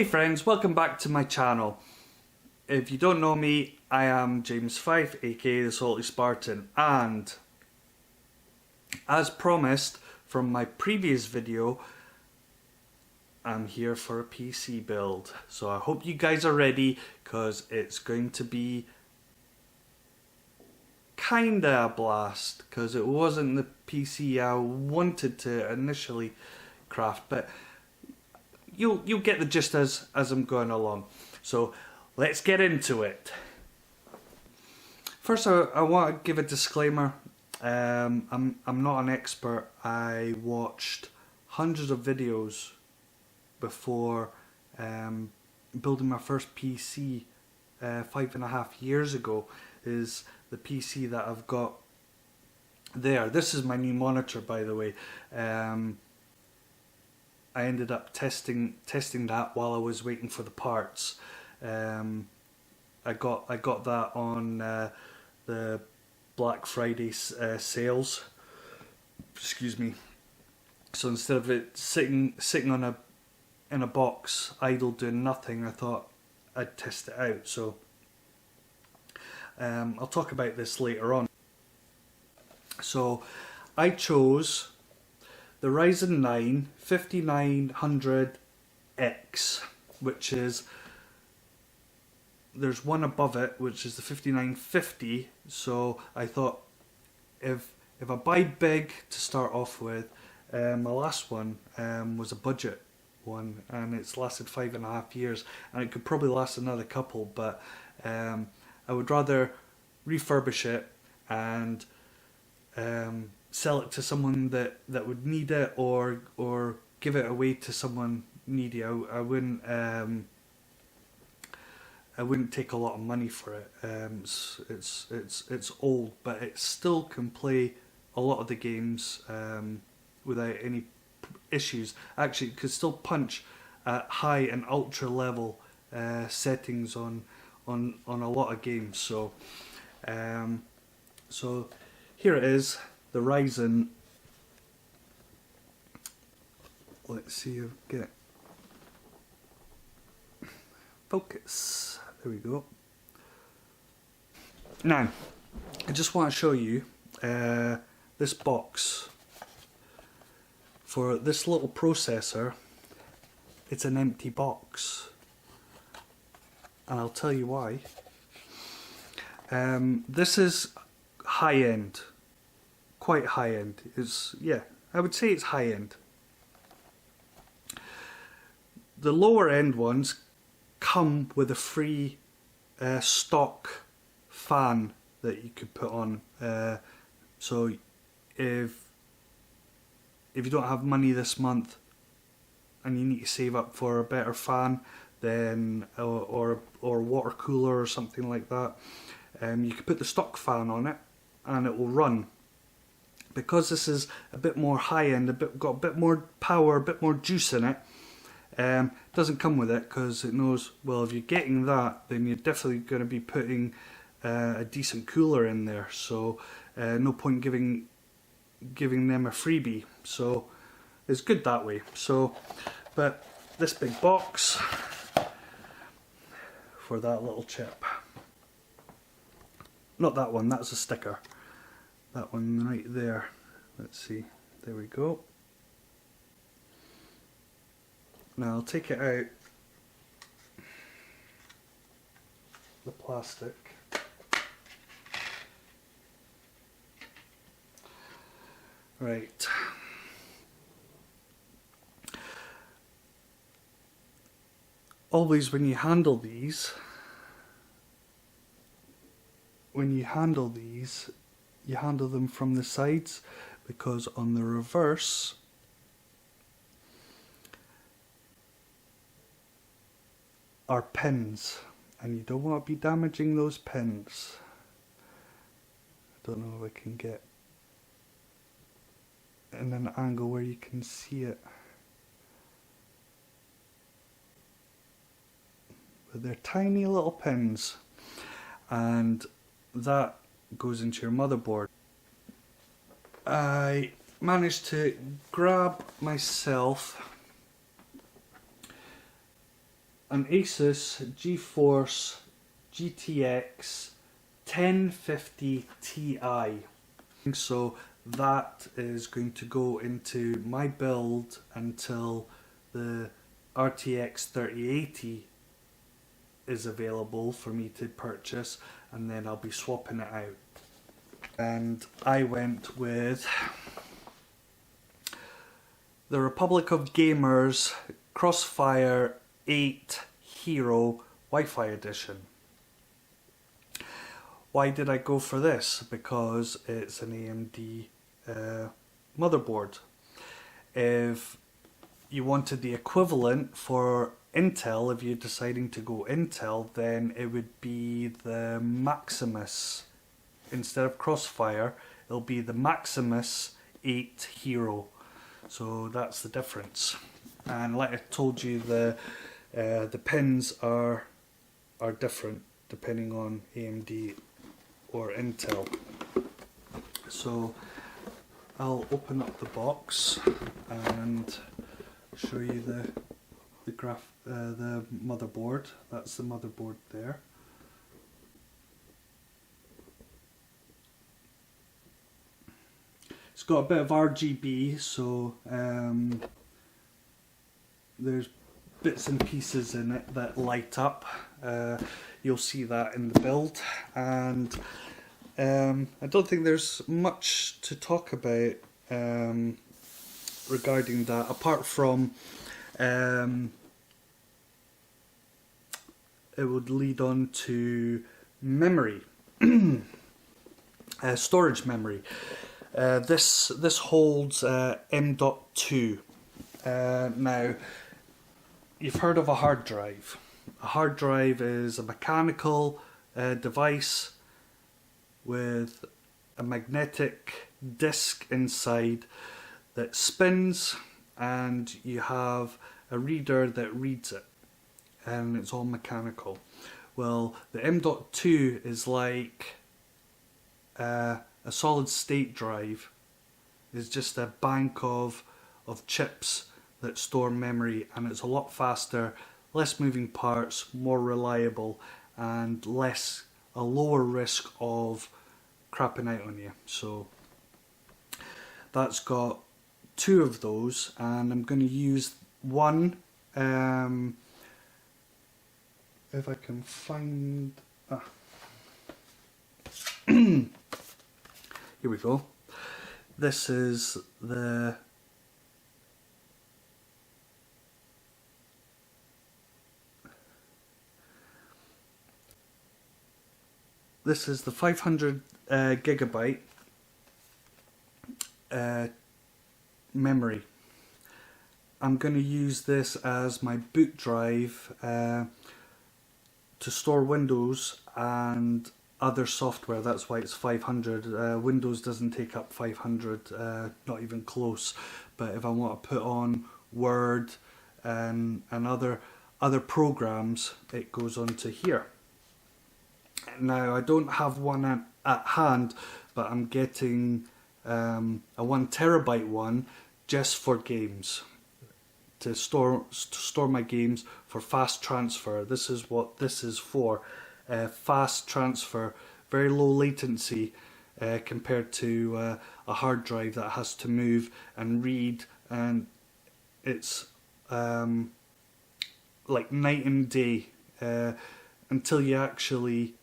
Hey friends, welcome back to my channel. If you don't know me, I am James Fife, aka the Salty Spartan, and as promised from my previous video, I'm here for a PC build. So I hope you guys are ready, because it's going to be kinda a blast, because it wasn't the PC I wanted to initially craft, but you'll get the gist as I'm going along. So let's get into it. First, I want to give a disclaimer. I'm not an expert. I watched hundreds of videos before building my first PC 5.5 years ago. Is the PC that I've got there. This is my new monitor, by the way. I ended up testing that while I was waiting for the parts. I got that on the Black Friday sales. Excuse me. So instead of it sitting on in a box idle doing nothing, I thought I'd test it out. So I'll talk about this later on. So I chose the Ryzen 9 5900X, which is, there's one above it which is the 5950. So I thought if I buy big to start off with, my last one was a budget one and it's lasted 5.5 years, and it could probably last another couple, but I would rather refurbish it and sell it to someone that would need it, or give it away to someone needy. I wouldn't take a lot of money for it. It's old, but it still can play a lot of the games without any issues. Actually, it could still punch at high and ultra level settings on a lot of games. So so here it is, the Ryzen. Let's see if I get focus. There we go. Now, I just want to show you this box. For this little processor, it's an empty box, and I'll tell you why. This is high end. Quite high end. Yeah, I would say it's high end. The lower end ones come with a free stock fan that you could put on. So if you don't have money this month and you need to save up for a better fan, then or water cooler or something like that, you could put the stock fan on it and it will run. Because this is a bit more high end, got a bit more power, a bit more juice in it, doesn't come with it, because it knows, well, if you're getting that, then you're definitely going to be putting a decent cooler in there. So no point giving them a freebie. So it's good that way. So, but this big box for that little chip. Not that one, that's a sticker. That one right there. Let's see. There we go. Now I'll take it out. The plastic. Right. Always when you handle these, you handle them from the sides, because on the reverse are pins, and you don't want to be damaging those pins. I don't know if I can get in an angle where you can see it, but they're tiny little pins, and that goes into your motherboard. I managed to grab myself an Asus GeForce GTX 1050 Ti. So that is going to go into my build until the RTX 3080 is available for me to purchase, and then I'll be swapping it out. And I went with the Republic of Gamers Crossfire 8 Hero Wi-Fi Edition. Why did I go for this? Because it's an AMD motherboard. If you wanted the equivalent for Intel, if you're deciding to go Intel, then it would be the Maximus. Instead of Crossfire, it'll be the Maximus 8 Hero. So that's the difference. And like I told you, the pins are different depending on AMD or Intel. So I'll open up the box and show you the motherboard. That's the motherboard there. It's got a bit of RGB, so there's bits and pieces in it that light up. You'll see that in the build, and I don't think there's much to talk about regarding that, apart from it would lead on to memory, storage memory. This holds M.2. Now, you've heard of a hard drive. A hard drive is a mechanical device with a magnetic disc inside that spins, and you have a reader that reads it, and it's all mechanical. Well, the M.2 is like a solid state drive. It's just a bank of chips that store memory, and it's a lot faster, less moving parts, more reliable, and a lower risk of crapping out on you. So that's got two of those, and I'm going to use one, if I can find here we go. This is the This is the 500 gigabyte memory. I'm going to use this as my boot drive to store Windows and other software. That's why it's 500. Windows doesn't take up 500, not even close. But if I want to put on Word and other programs, it goes onto here. Now, I don't have one at hand, but I'm getting a 1 terabyte one just for games, to store my games for fast transfer. This is what this is for, fast transfer, very low latency compared to a hard drive that has to move and read, and it's like night and day until you actually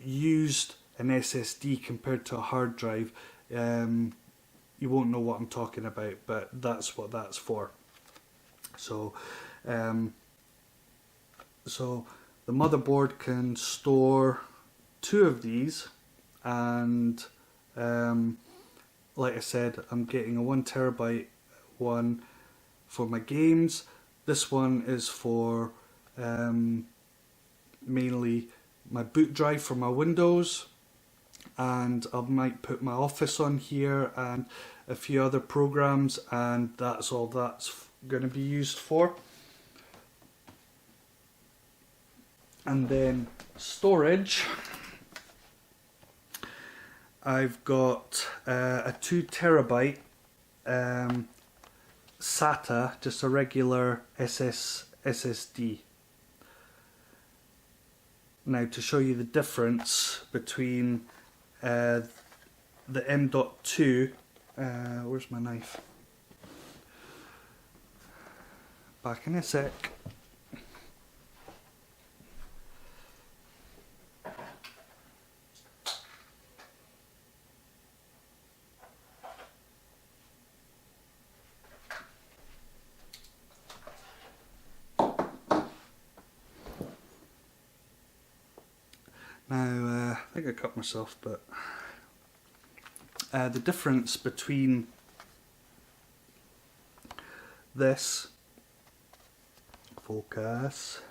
used an SSD compared to a hard drive. You won't know what I'm talking about, but that's what that's for. So so the motherboard can store 2 of these, and like I said, I'm getting a 1 terabyte one for my games. This one is for mainly my boot drive for my Windows, and I might put my Office on here and a few other programs, and that's all that's going to be used for. And then storage, I've got a 2 terabyte SATA, just a regular SSD. Now to show you the difference between the M.2, where's my knife? Back in a sec. Now, I think I cut myself, but the difference between this, focus,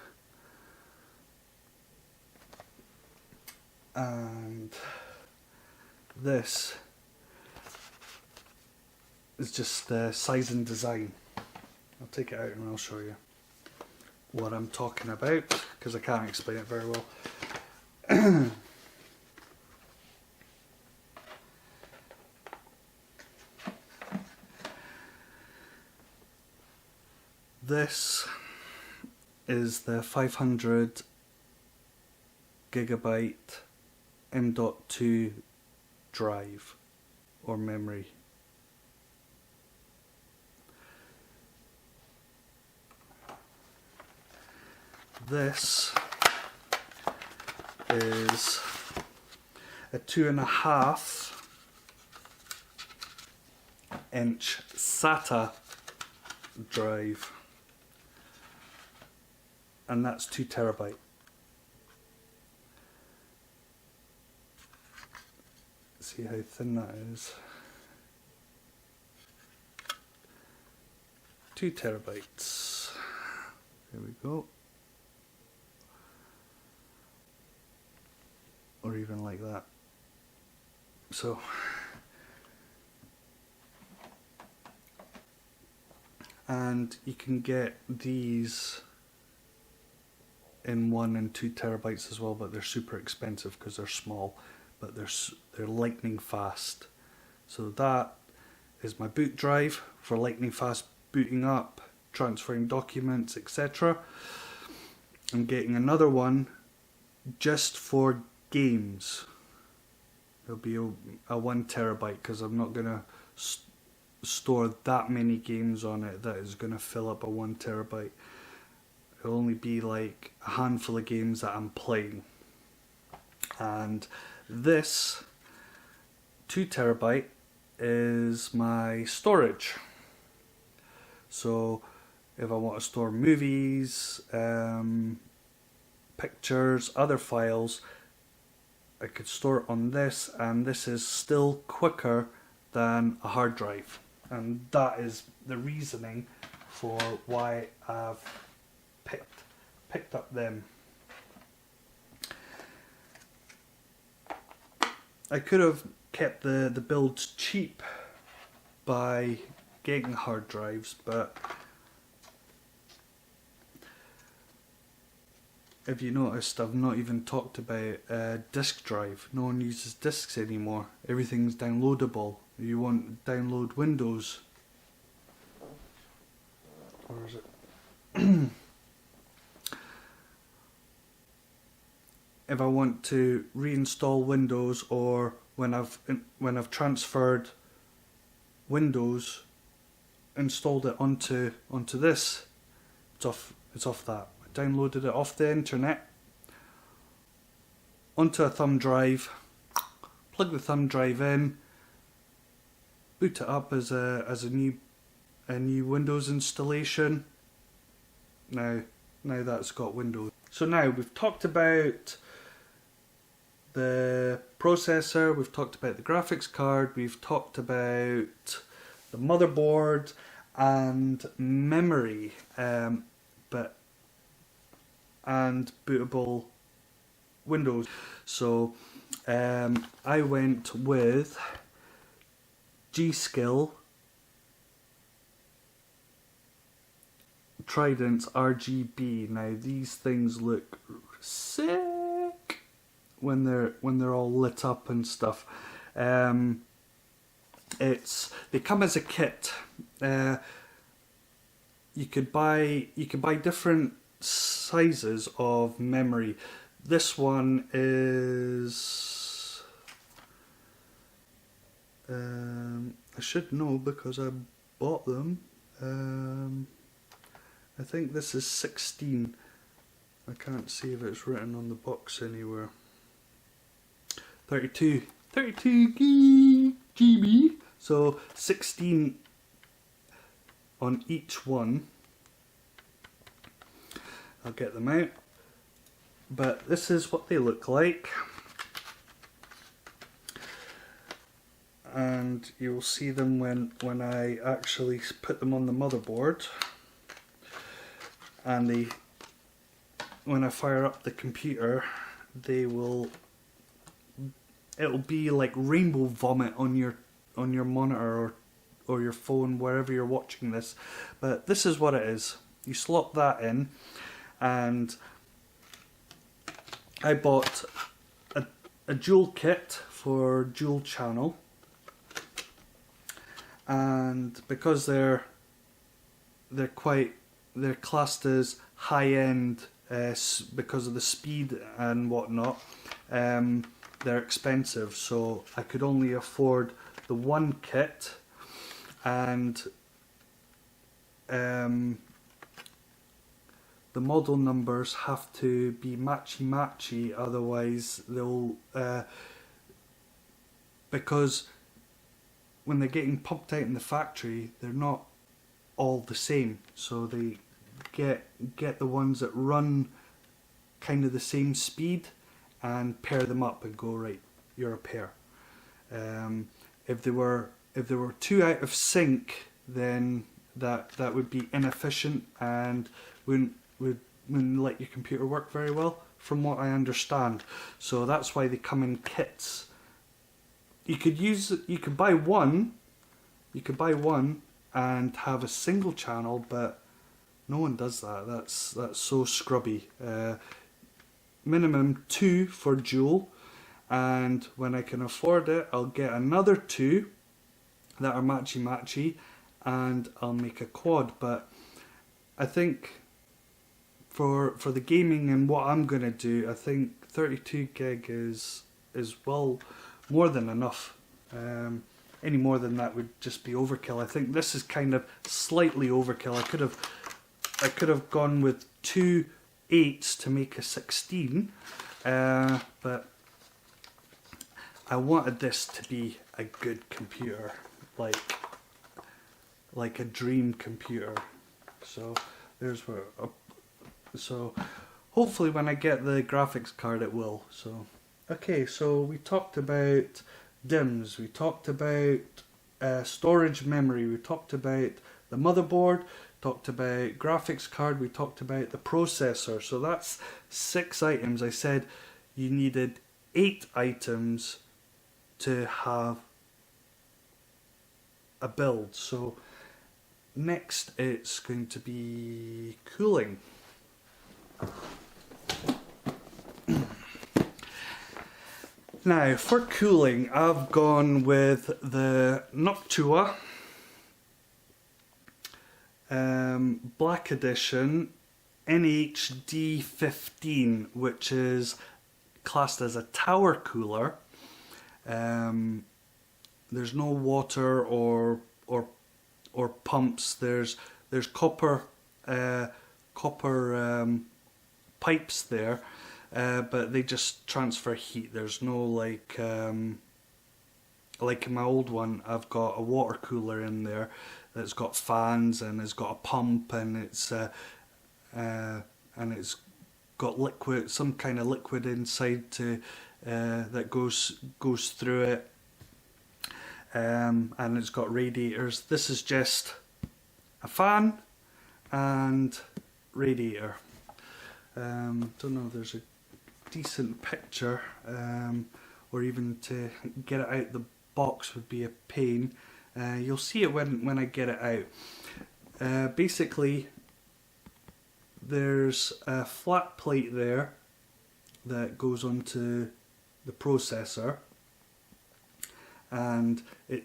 and this is just size and design. I'll take it out and I'll show you what I'm talking about, because I can't explain it very well. This is the 500 gigabyte M.2 drive or memory. This is a 2.5 inch SATA drive, and that's 2 terabyte. See how thin that is. 2 terabytes. There we go. Or even like that. So and you can get these in 1 and 2 terabytes as well, but they're super expensive because they're small, but they're lightning fast. So that is my boot drive for lightning fast booting up, transferring documents, etc. I'm getting another one just for games. It'll be a 1 terabyte because I'm not going to store that many games on it that is going to fill up a 1 terabyte. It'll only be like a handful of games that I'm playing. And this 2 terabyte is my storage. So if I want to store movies, pictures, other files, I could store it on this, and this is still quicker than a hard drive. And that is the reasoning for why I've picked up them. I could have kept the builds cheap by getting hard drives, but if you noticed, I've not even talked about disk drive. No one uses disks anymore. Everything's downloadable. You want to download Windows, or is it? If I want to reinstall Windows, or when I've transferred Windows, installed it onto this, it's off that. I downloaded it off the internet onto a thumb drive, plug the thumb drive in, boot it up as a new Windows installation. Now that's got Windows. So now we've talked about the processor, we've talked about the graphics card, we've talked about the motherboard and memory, and bootable Windows. So I went with G.Skill Trident's RGB. Now these things look sick when they're all lit up and stuff. They come as a kit. You could buy different sizes of memory. this one is, I should know because I bought them. I think this is 16. I can't see if it's written on the box anywhere. 32 GB. So 16 on each one. I'll get them out. But this is what they look like. And you'll see them when I actually put them on the motherboard. And when I fire up the computer, it'll be like rainbow vomit on your monitor or your phone, wherever you're watching this. But this is what it is. You slot that in, and I bought a dual kit for dual channel, and because they're classed as high end because of the speed and whatnot. They're expensive, so I could only afford the one kit, and the model numbers have to be matchy, otherwise they'll because when they're getting pumped out in the factory, they're not all the same, so they get the ones that run kind of the same speed and pair them up and go, right, you're a pair. If they were too out of sync, then that would be inefficient and wouldn't let your computer work very well, from what I understand. So that's why they come in kits. You could buy one and have a single channel, but no one does that. That's so scrubby. Minimum 2 for dual, and when I can afford it, I'll get another 2 that are matchy, and I'll make a quad. But I think for the gaming and what I'm gonna do, I think 32 gig is well more than enough. Any more than that would just be overkill. I think this is kind of slightly overkill. I could have gone with 2 8s to make a 16, but I wanted this to be a good computer, like a dream computer. So there's where. So hopefully when I get the graphics card, it will. So okay, so we talked about DIMMs, we talked about storage memory, we talked about the motherboard, talked about graphics card, we talked about the processor. So that's 6 items. I said you needed 8 items to have a build. So next it's going to be cooling. Now for cooling, I've gone with the Noctua Black Edition NHD 15, which is classed as a tower cooler. There's no water or pumps. There's copper pipes there, but they just transfer heat. There's no like in my old one, I've got a water cooler in there that's got fans and it's got a pump, and it's got liquid, some kind of liquid inside to that goes through it, and it's got radiators. This is just a fan and radiator. Don't know if there's a decent picture, or even to get it out the box would be a pain. You'll see it when I get it out. Basically, there's a flat plate there that goes onto the processor, and it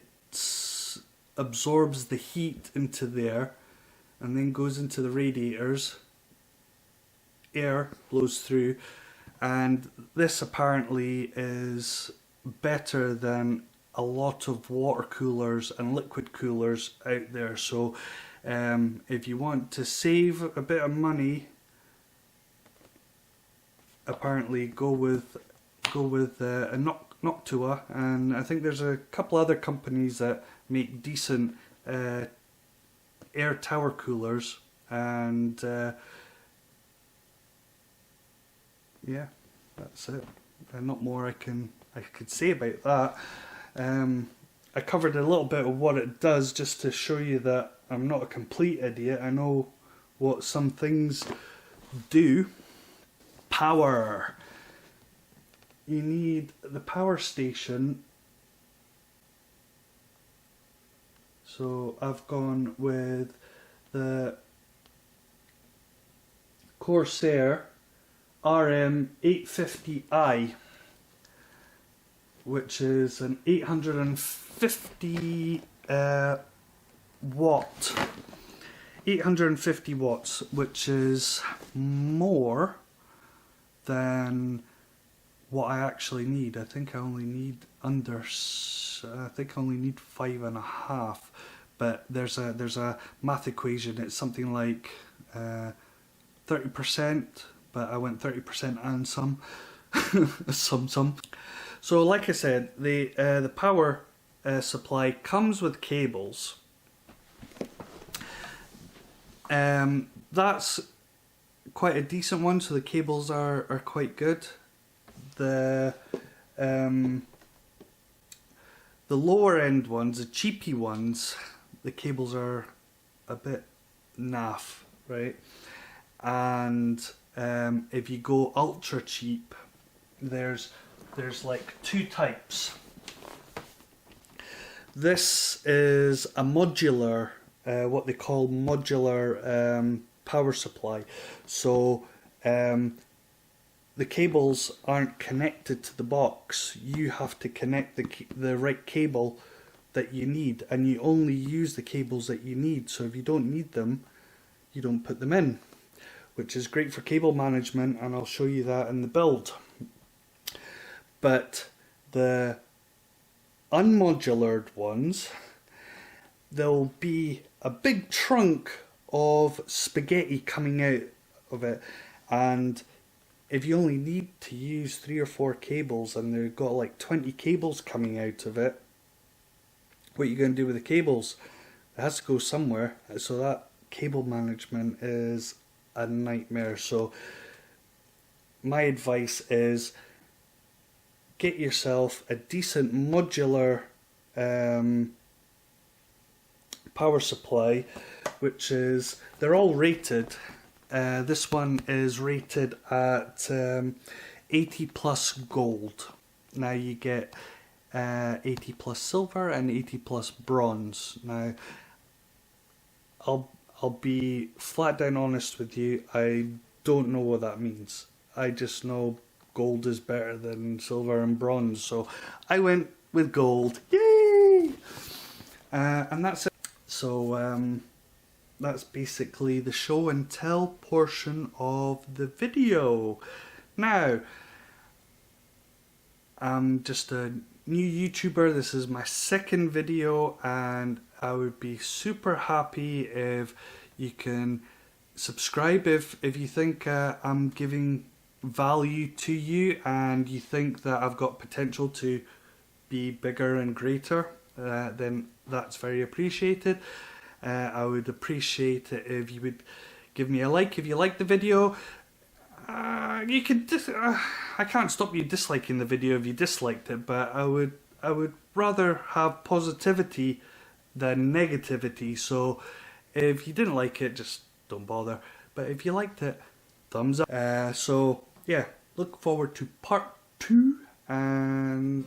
absorbs the heat into there and then goes into the radiators. Air blows through, and this apparently is better than a lot of water coolers and liquid coolers out there. So if you want to save a bit of money, apparently go with a Noctua, and I think there's a couple other companies that make decent air tower coolers, and yeah, that's it. Not more I could say about that. I covered a little bit of what it does just to show you that I'm not a complete idiot. I know what some things do. Power. You need the power station. So I've gone with the Corsair RM850i, which is an 850 watts, which is more than what I actually need. I think I only need I think I only need 5.5, but there's a math equation. It's something like 30%, but I went 30% and some. some. So like I said, the power supply comes with cables. That's quite a decent one, so the cables are quite good. The lower end ones, the cheapy ones, the cables are a bit naff, right? And if you go ultra cheap, there's like two types. This is a modular, what they call modular power supply. So the cables aren't connected to the box. You have to connect the right cable that you need, and you only use the cables that you need. So if you don't need them, you don't put them in, which is great for cable management, and I'll show you that in the build. But the unmodulared ones, there'll be a big trunk of spaghetti coming out of it, and if you only need to use 3 or 4 cables and they've got like 20 cables coming out of it, what are you going to do with the cables? It has to go somewhere, so that cable management is a nightmare. So my advice is get yourself a decent modular power supply, which is, they're all rated. This one is rated at 80 plus gold. Now you get 80 plus silver and 80 plus bronze. Now I'll be flat down honest with you, I don't know what that means. I just know gold is better than silver and bronze, so I went with gold. Yay! And that's it. So that's basically the show and tell portion of the video. Now, I'm just a new YouTuber. This is my second video, and I would be super happy if you can subscribe if you think I'm giving value to you and you think that I've got potential to be bigger and greater, then that's very appreciated. I would appreciate it if you would give me a like if you like the video. You could I can't stop you disliking the video if you disliked it, but I would rather have positivity than negativity. So if you didn't like it, just don't bother. But if you liked it, thumbs up. So yeah, look forward to part 2, and